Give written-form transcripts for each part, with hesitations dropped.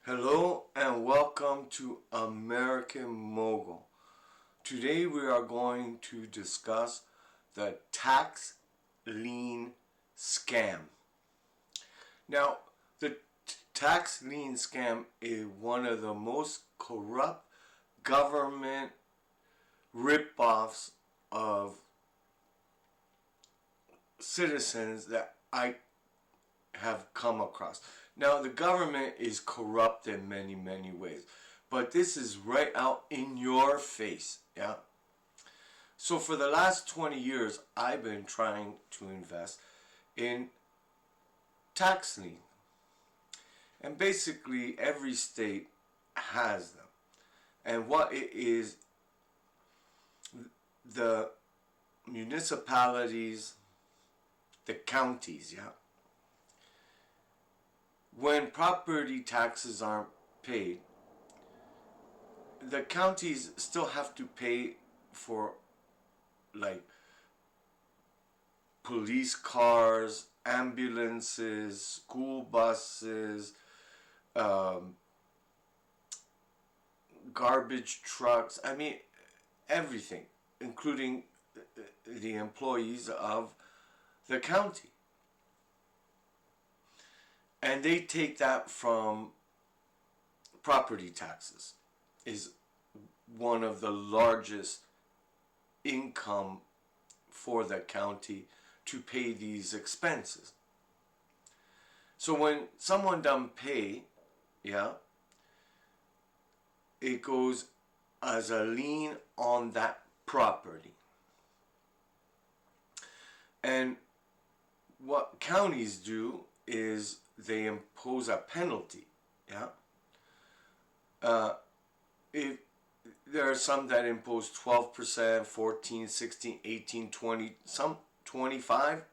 Hello and welcome to American Mogul. Today we are going to discuss the tax lien scam. Now, the tax lien scam is one of the most corrupt government ripoffs of citizens that I have come across. Now, the government is corrupt in many, many ways, but this is right out in your face, yeah? So for the last 20 years, I've been trying to invest in tax lien. And basically, every state has them. And what it is, the municipalities, the counties, yeah? When property taxes aren't paid, the counties still have to pay for like police cars, ambulances, school buses, garbage trucks. I mean, everything, including the employees of the county. And they take that from property taxes, is one of the largest income for the county to pay these expenses. So when someone doesn't pay, yeah, it goes as a lien on that property. And what counties do is they impose a penalty, yeah. If there are some that impose 12%, 14, 16, 18, 20, some 25,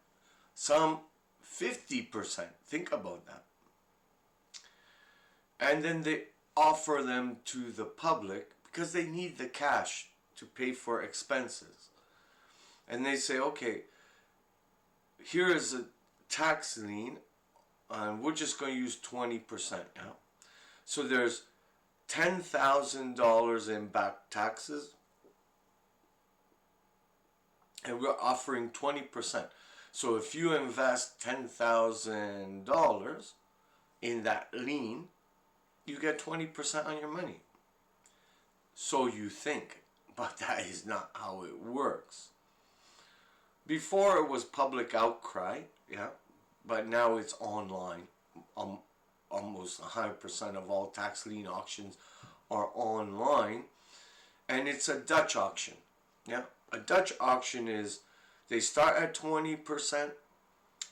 some 50%. Think about that. And then they offer them to the public because they need the cash to pay for expenses. And they say, okay, here is a tax lien, and we're just going to use 20% now. So there's $10,000 in back taxes, and we're offering 20%. So if you invest $10,000 in that lien, you get 20% on your money. So you think, but that is not how it works. Before it was public outcry, yeah, but now it's online. Almost 100% of all tax lien auctions are online, and it's a Dutch auction. Yeah, a Dutch auction is they start at 20%,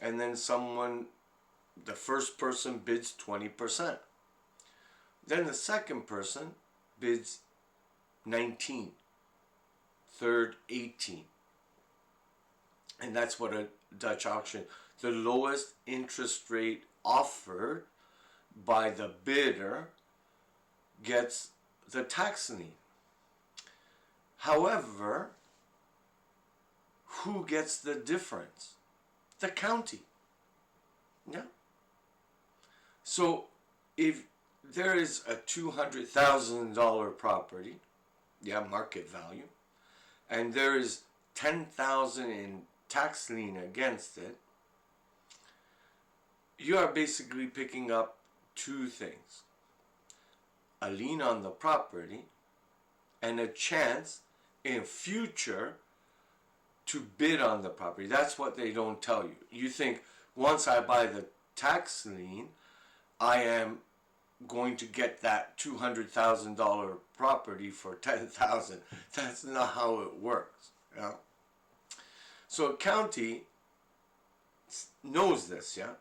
and then the first person bids 20%. Then the second person bids 19, third 18. And that's what a Dutch auction, the lowest interest rate offered by the bidder gets the tax lien. However, who gets the difference? The county. Yeah. So if there is a $200,000 property, yeah, market value, and there is $10,000 in tax lien against it, you are basically picking up two things: a lien on the property and a chance in future to bid on the property. That's what they don't tell you. You think once I buy the tax lien, I am going to get that $200,000 property for $10,000. That's not how it works. Yeah? So a county knows this, yeah,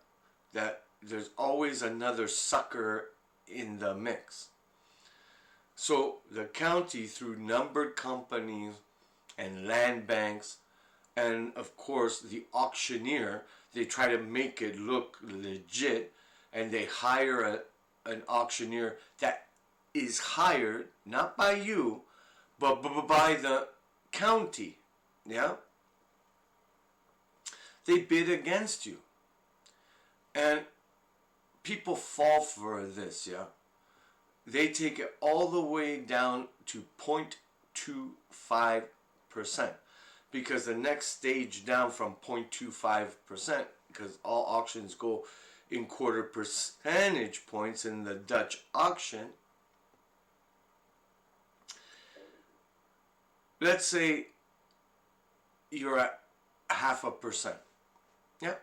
that there's always another sucker in the mix. So the county, through numbered companies and land banks, and of course the auctioneer, they try to make it look legit, and they hire an auctioneer that is hired not by you, but by the county. Yeah? They bid against you. And people fall for this, yeah? they take it all the way down to 0.25%, because the next stage down from 0.25%, because all auctions go in quarter percentage points in the Dutch auction. Let's say you're at 0.5%. Yeah.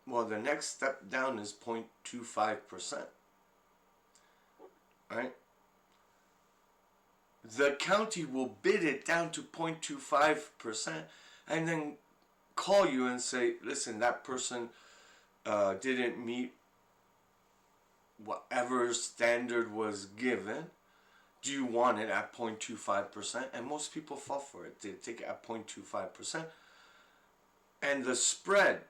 Well, the next step down is 0.25%. Right? The county will bid it down to 0.25% and then call you and say, listen, that person didn't meet whatever standard was given. Do you want it at 0.25%? And most people fall for it. They take it at 0.25%. And the spread,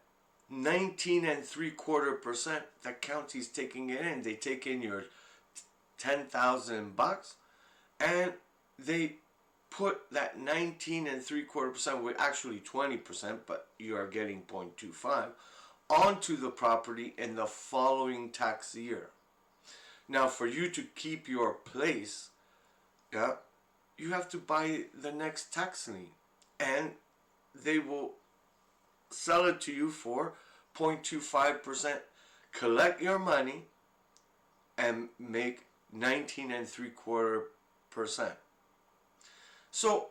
19.75%, the county's taking it in. They take in your $10,000 and they put that 19.75%, with actually 20%, but you are getting 0.25, onto the property in the following tax year. Now, for you to keep your place, yeah, you have to buy the next tax lien, and they will sell it to you for 0.25%, collect your money, and make 19.75%. So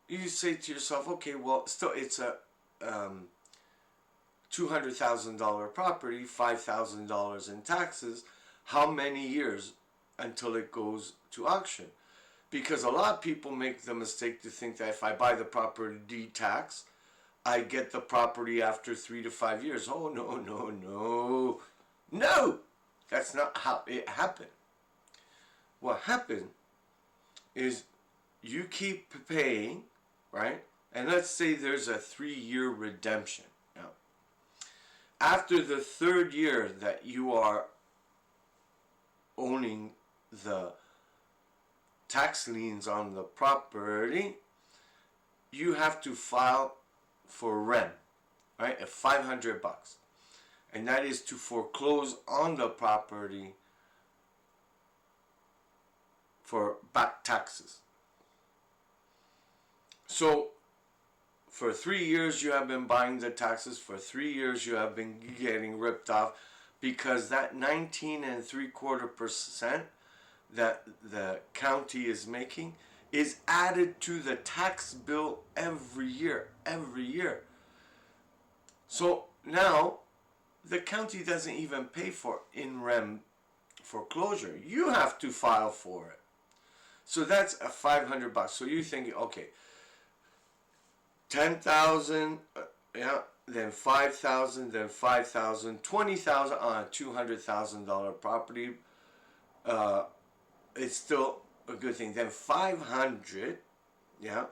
you say to yourself, okay, well, still it's a $200,000 property, $5,000 in taxes. How many years until it goes to auction? Because a lot of people make the mistake to think that if I buy the property tax, I get the property after 3 to 5 years. Oh, no, no, no. No! That's not how it happened. What happened is you keep paying, right? And let's say there's a 3-year redemption. Now, after the 3rd year that you are owning the tax liens on the property, you have to file for rem, right? At $500, and that is to foreclose on the property for back taxes. So for 3 years you have been buying the taxes. For 3 years you have been getting ripped off, because that 19.75% that the county is making is added to the tax bill every year. So now the county doesn't even pay for in rem foreclosure. You have to file for it. So that's a $500. So you're thinking, okay, 10,000, yeah, then 5,000, then 5,000, 20,000 on a $200,000 property. It's still a good thing. Then 500, yeah,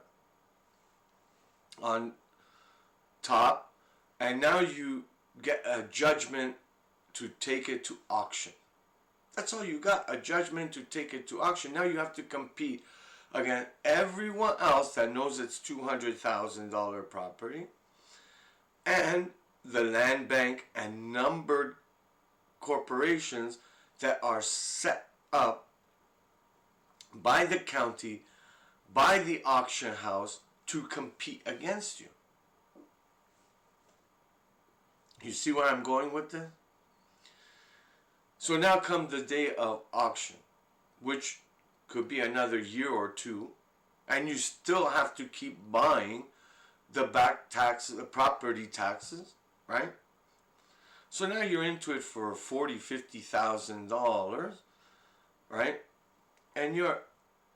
on top, and now you get a judgment to take it to auction. That's all you got, a judgment to take it to auction. Now you have to compete against everyone else that knows it's $200,000 property, and the land bank and numbered corporations that are set up by the county, by the auction house, to compete against you. You see where I'm going with this? So now comes the day of auction, which could be another year or two, and you still have to keep buying the back taxes, the property taxes, right? So now you're into it for $40,000-$50,000, right? And you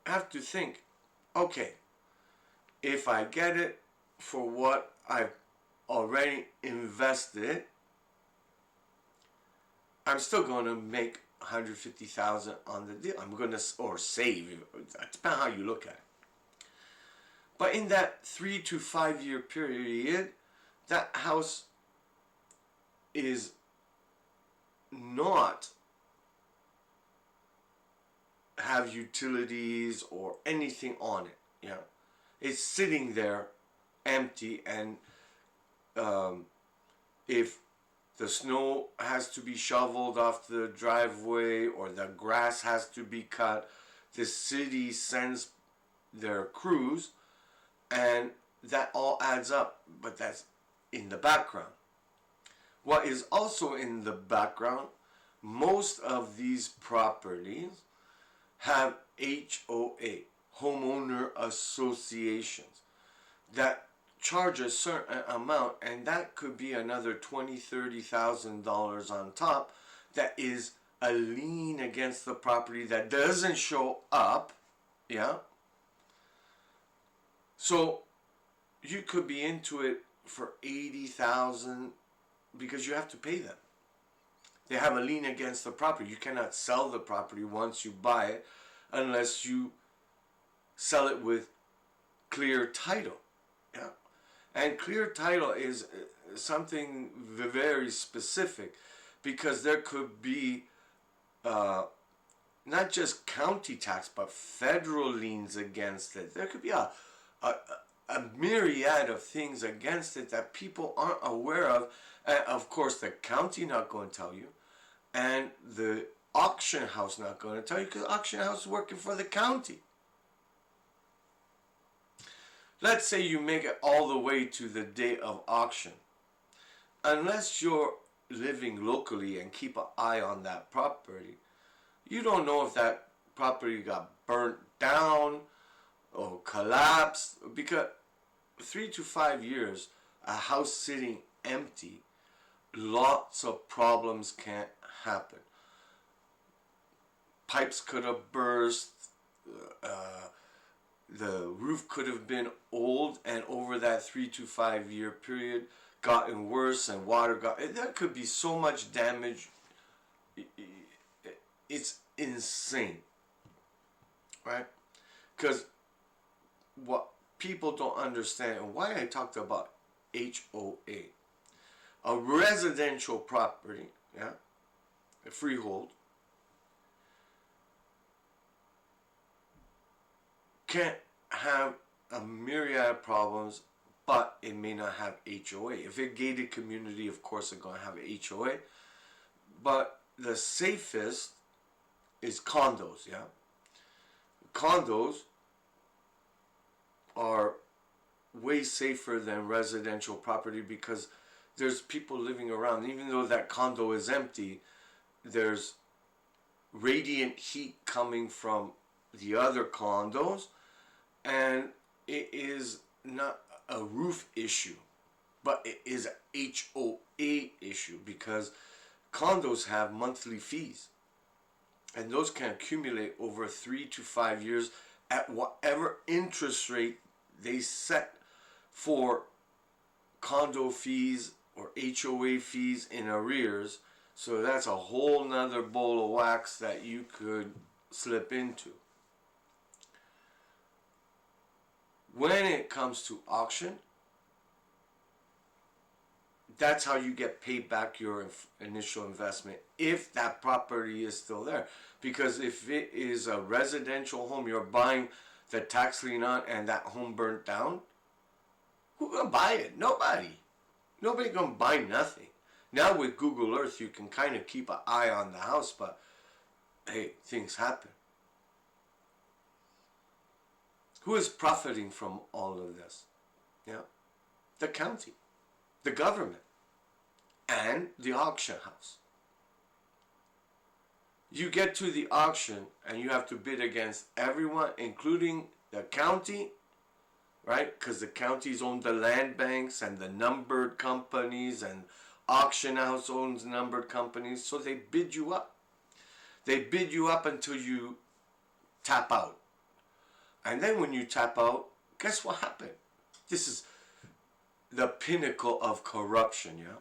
have to think, okay, if I get it for what I've already invested, I'm still going to make $150,000 on the deal. I'm going to, or save. It depends how you look at it. But in that 3 to 5 year period, that house is not have utilities or anything on it. You know, it's sitting there empty, and if the snow has to be shoveled off the driveway or the grass has to be cut. The city sends their crews, and that all adds up, but that's in the background. What is also in the background, most of these properties have HOA, homeowner associations, that charge a certain amount, and that could be another $20,000-$30,000 on top. That is a lien against the property that doesn't show up. Yeah. So you could be into it for $80,000 because you have to pay them. They have a lien against the property. You cannot sell the property once you buy it unless you sell it with clear title. Yeah. And clear title is something very specific, because there could be not just county tax but federal liens against it. There could be a myriad of things against it that people aren't aware of. Of course, the county not going to tell you, and the auction house not going to tell you, because the auction house is working for the county. Let's say you make it all the way to the day of auction. Unless you're living locally and keep an eye on that property, you don't know if that property got burnt down or collapsed, because 3 to 5 years, a house sitting empty, lots of problems can happen. Pipes could have burst, the roof could have been old, and over that 3 to 5 year period gotten worse, and water got, there could be so much damage. It's insane, right? Because what people don't understand, and why I talked about HOA, a residential property, yeah, a freehold, can have a myriad of problems, but it may not have HOA. If it's a gated community, of course it's going to have HOA. But the safest is condos, yeah? Condos are way safer than residential property, because there's people living around. Even though that condo is empty, there's radiant heat coming from the other condos, and it is not a roof issue, but it is a HOA issue, because condos have monthly fees, and those can accumulate over 3 to 5 years at whatever interest rate they set for condo fees or HOA fees in arrears. So that's a whole nother bowl of wax that you could slip into. When it comes to auction, that's how you get paid back your initial investment, if that property is still there. Because if it is a residential home you're buying the tax lien on, and that home burnt down, who's gonna buy it? Nobody. Nobody gonna buy nothing. Now with Google Earth you can kind of keep an eye on the house, but hey, things happen. Who is profiting from all of this? Yeah, the county, the government, and the auction house. You get to the auction and you have to bid against everyone, including the county, right? Because the counties own the land banks and the numbered companies, and auction house owns numbered companies. So they bid you up. They bid you up until you tap out. And then when you tap out, guess what happened? This is the pinnacle of corruption, yeah?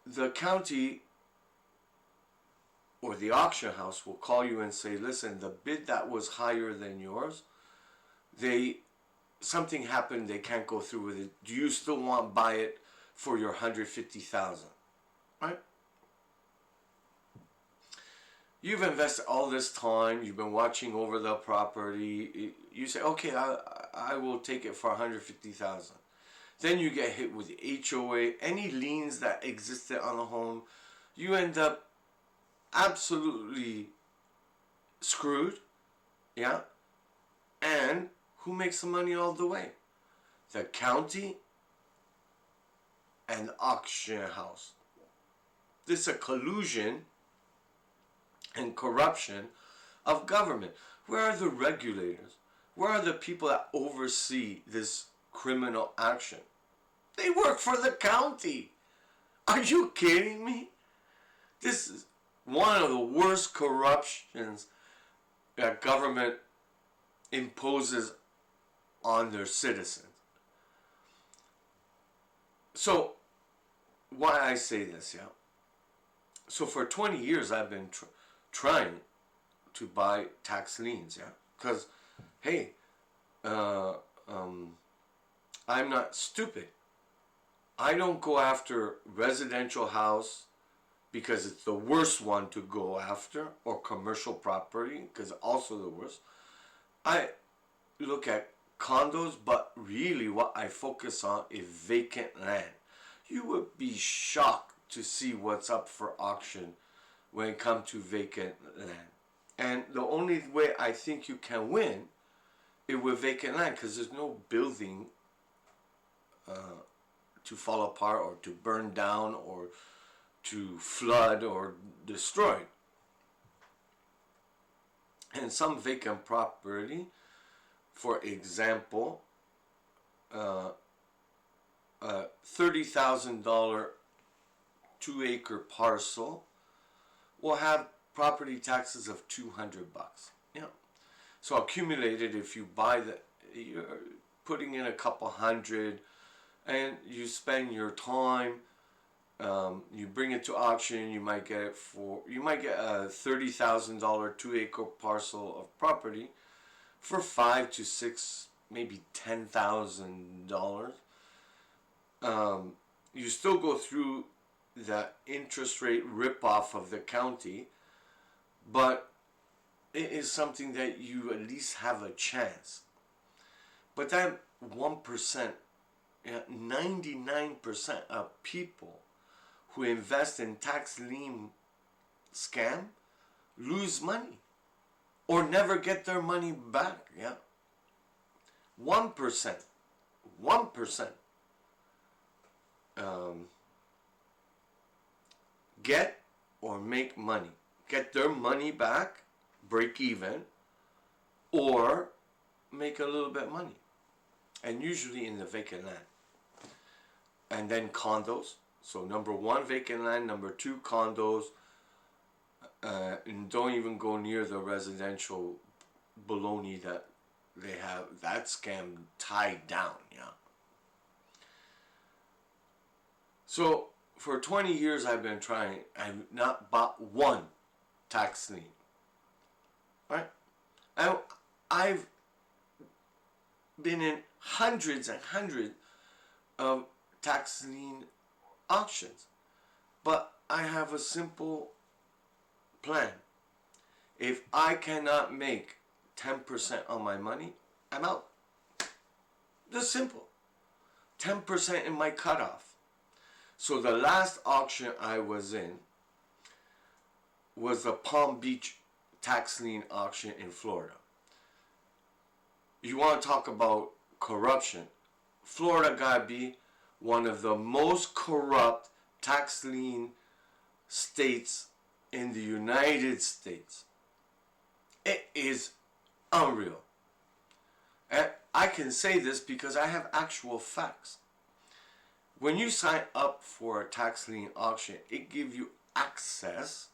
The county or the auction house will call you and say, listen, the bid that was higher than yours, something happened, they can't go through with it. Do you still want to buy it for your $150,000? Right? You've invested all this time, you've been watching over the property, you say, okay, I will take it for $150,000. Then you get hit with the HOA, any liens that existed on the home. You end up absolutely screwed, yeah? And who makes the money all the way? The county and the auction house. This is a collusion and corruption of government. Where are the regulators? Where are the people that oversee this criminal action? They work for the county. Are you kidding me? This is one of the worst corruptions that government imposes on their citizens. So, why I say this, yeah? So for 20 years I've been trying to buy tax liens, yeah? Because, hey, I'm not stupid. I don't go after residential house because it's the worst one to go after, or commercial property because also the worst. I look at condos, but really what I focus on is vacant land. You would be shocked to see what's up for auction when it comes to vacant land. And the only way I think you can win is with vacant land, because there's no building to fall apart or to burn down or to flood or destroy. And some vacant property, for example, a $30,000 2-acre parcel will have property taxes of $200. Yeah. So accumulated, if you buy you're putting in a couple hundred, and you spend your time. You bring it to auction. You might get a $30,000 2-acre parcel of property for $5,000 to $6,000, maybe $10,000. You still go through the interest rate ripoff of the county, but it is something that you at least have a chance. But that 1%, 99% of people who invest in tax lien scam lose money or never get their money back. Yeah, 1%, 1% get or make money, get their money back, break even, or make a little bit of money, and usually in the vacant land. And then condos. So number one, vacant land. Number two, condos. And don't even go near the residential baloney that they have that scam tied down. Yeah. So for 20 years I've been trying. I've not bought one tax lien. Right? I've been in hundreds and hundreds of tax lien auctions, but I have a simple plan. If I cannot make 10% on my money, I'm out. Just simple. 10% in my cutoff. So the last auction I was in was the Palm Beach tax lien auction in Florida. You want to talk about corruption? Florida gotta be one of the most corrupt tax lien states in the United States. It is unreal. And I can say this because I have actual facts. When you sign up for a tax lien auction, it gives you access,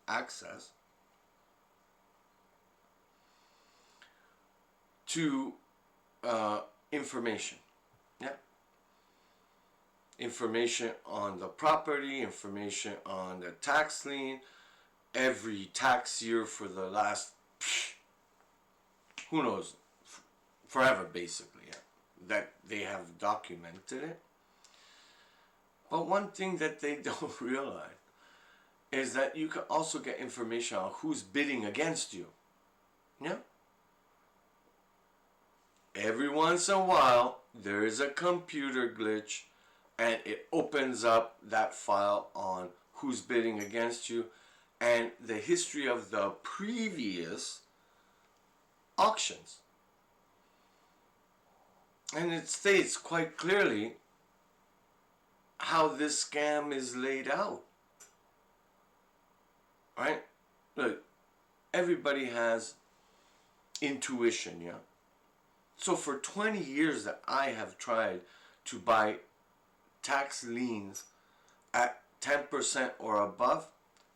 access to information. Information on the property, information on the tax lien, every tax year for the last, who knows, forever basically, that they have documented it. But one thing that they don't realize is that you can also get information on who's bidding against you. Yeah? every once in a while, there is a computer glitch and it opens up that file on who's bidding against you and the history of the previous auctions. And it states quite clearly how this scam is laid out. Right? Look, everybody has intuition, yeah? So for 20 years that I have tried to buy tax liens at 10% or above,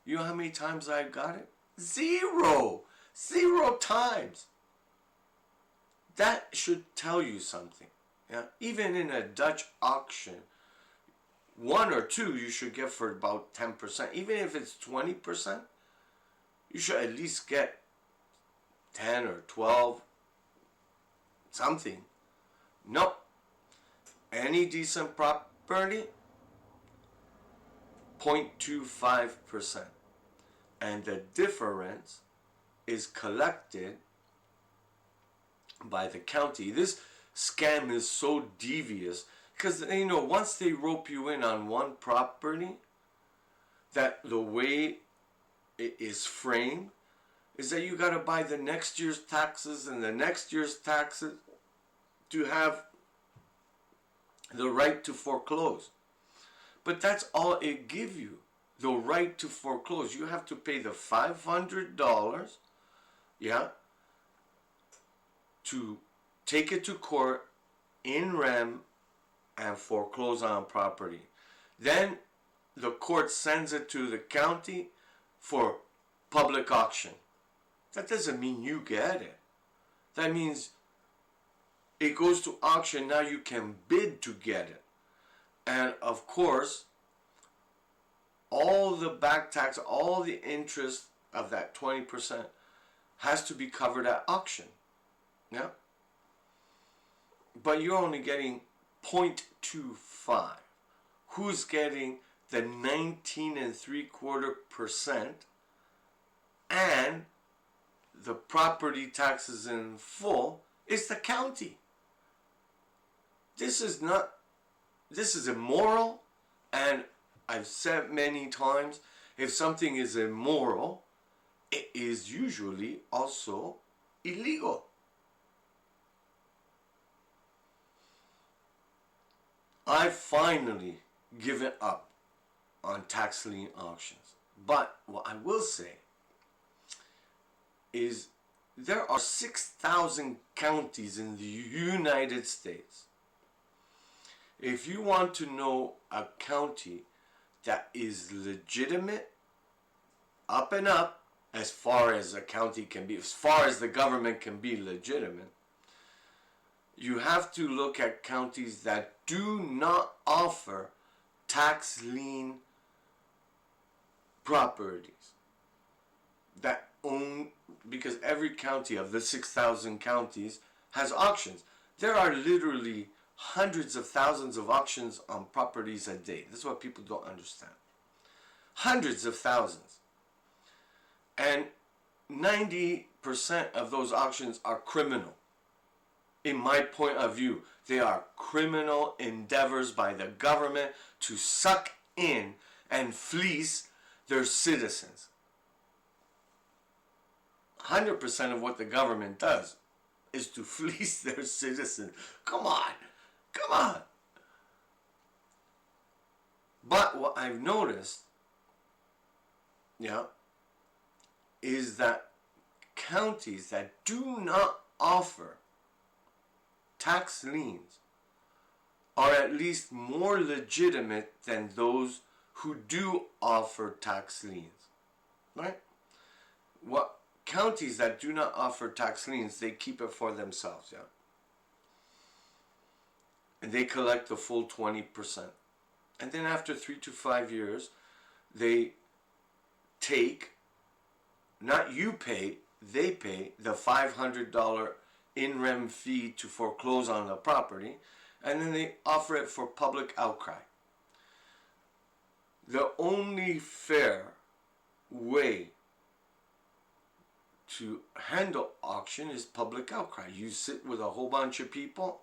you know how many times I got it? Zero! 0 times! That should tell you something. Yeah? Even in a Dutch auction, 1 or 2 you should get for about 10%. Even if it's 20%, you should at least get 10 or 12, something. Nope. Any decent property, 0.25%. And the difference is collected by the county. This scam is so devious because, you know, once they rope you in on one property, that the way it is framed is that you got to buy the next year's taxes and the next year's taxes to have the right to foreclose. But that's all it gives you, the right to foreclose. You have to pay the $500, yeah, to take it to court in rem and foreclose on property. Then the court sends it to the county for public auction. That doesn't mean you get it. That means it goes to auction. Now you can bid to get it. And of course, all the back tax, all the interest of that 20% has to be covered at auction. Yeah? But you're only getting 0.25. Who's getting the 19.75% and the property taxes in full is the county. This is immoral, and I've said many times, if something is immoral, it is usually also illegal. I've finally given up on tax lien auctions. But what I will say is there are 6,000 counties in the United States. If you want to know a county that is legitimate, up and up, as far as a county can be, as far as the government can be legitimate, you have to look at counties that do not offer tax lien properties that own, because every county of the 6,000 counties has auctions. There are literally hundreds of thousands of auctions on properties a day. This is what people don't understand. Hundreds of thousands. And 90% of those auctions are criminal. In my point of view, they are criminal endeavors by the government to suck in and fleece their citizens. 100% of what the government does is to fleece their citizens. Come on. Come on. But what I've noticed, is that counties that do not offer tax liens are at least more legitimate than those who do offer tax liens, right? What counties that do not offer tax liens, they keep it for themselves, and they collect the full 20%. And then after 3 to 5 years, they take, not you pay, they pay the $500 in rem fee to foreclose on the property, and then they offer it for public outcry. The only fair way to handle auction is public outcry. You sit with a whole bunch of people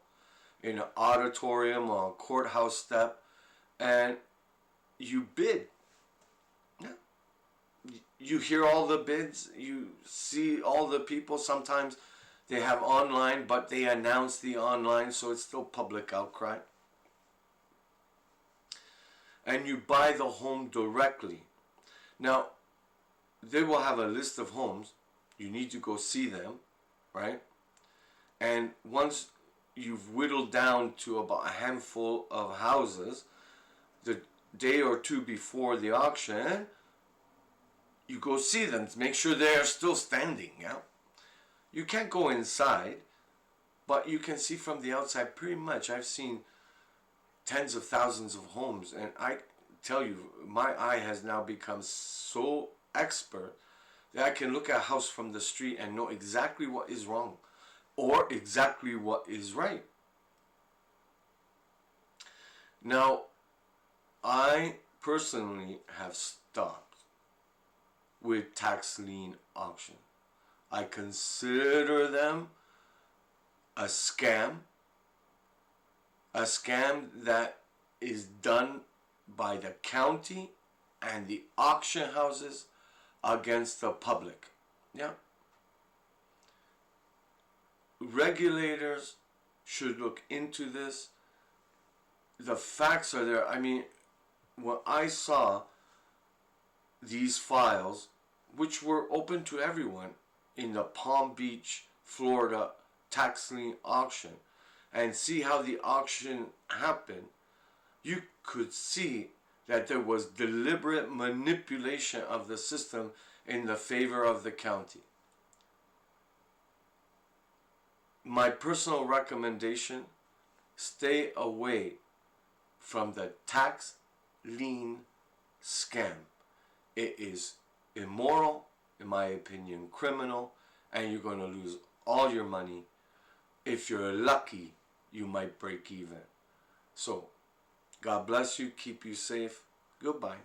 in an auditorium or a courthouse step, and you bid. Yeah. You hear all the bids, you see all the people. Sometimes they have online, but they announce the online, so it's still public outcry. And you buy the home directly. Now, they will have a list of homes. You need to go see them, right? And once you've whittled down to about a handful of houses, the day or two before the auction, you go see them to make sure they're still standing. Yeah, you can't go inside, but you can see from the outside pretty much. I've seen tens of thousands of homes, and I tell you, my eye has now become so expert that I can look at a house from the street and know exactly what is wrong or exactly what is right. Now, I personally have stopped with tax lien auction. I consider them a scam that is done by the county and the auction houses against the public. Yeah. Regulators should look into this. The facts are there. I mean, when I saw these files, which were open to everyone in the Palm Beach, Florida tax lien auction, and see how the auction happened, you could see that there was deliberate manipulation of the system in the favor of the county. My personal recommendation, stay away from the tax lien scam. It is immoral, in my opinion, criminal, and you're going to lose all your money. If you're lucky, you might break even. So, God bless you, keep you safe. Goodbye.